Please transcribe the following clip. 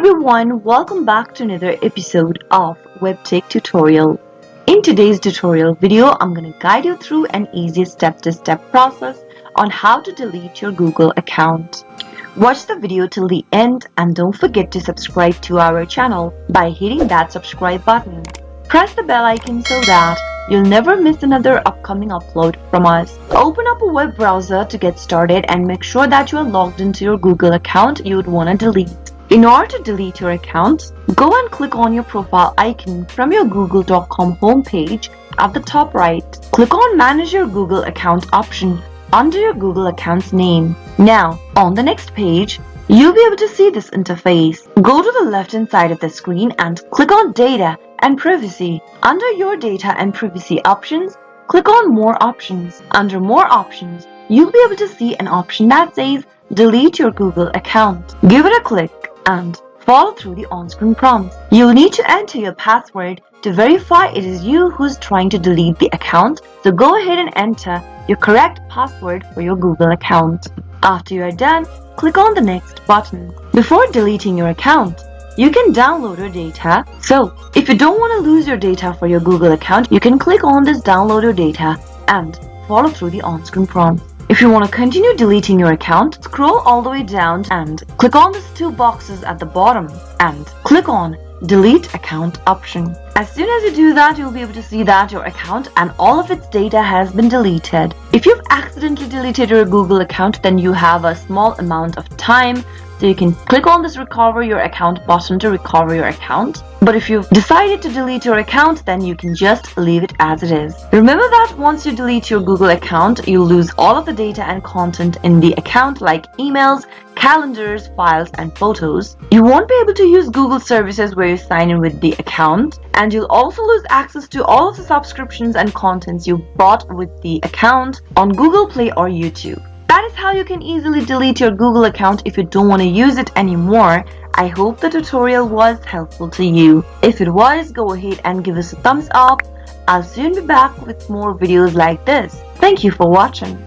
everyone, welcome back to another episode of Webtech Tutorial. In today's tutorial video, I'm going to guide you through an easy step-to-step process on how to delete your Google account. Watch the video till the end and don't forget to subscribe to our channel by hitting that subscribe button. Press the bell icon so that you'll never miss another upcoming upload from us. Open up a web browser to get started and make sure that you are logged into your Google account you would want to delete. In order to delete your account, go and click on your profile icon from your google.com homepage at the top right. Click on Manage your Google account option under your Google account's name. Now, on the next page, you'll be able to see this interface. Go to the left-hand side of the screen and click on Data and Privacy. Under your Data and Privacy options, click on More Options. Under More Options, you'll be able to see an option that says Delete your Google account. Give it a click and follow through the on-screen prompts. You'll need to enter your password to verify it is you who's trying to delete the account, so go ahead and enter your correct password for your Google account. After you are done, click on the Next button. Before deleting your account, you can download your data. So, if you don't want to lose your data for your Google account, you can click on this Download your data and follow through the on-screen prompts. If you want to continue deleting your account, scroll all the way down and click on these two boxes at the bottom and click on Delete Account option. As soon as you do that, you'll be able to see that your account and all of its data has been deleted. If you've accidentally deleted your Google account, then you have a small amount of time. So you can click on this Recover Your Account button to recover your account. But if you've decided to delete your account, then you can just leave it as it is. Remember that once you delete your Google account, you'll lose all of the data and content in the account like emails, calendars, files, and photos. You won't be able to use Google services where you sign in with the account, and you'll also lose access to all of the subscriptions and contents you bought with the account on Google Play or YouTube. That is how you can easily delete your Google account if you don't want to use it anymore. I hope the tutorial was helpful to you. If it was, go ahead and give us a thumbs up. I'll soon be back with more videos like this. Thank you for watching.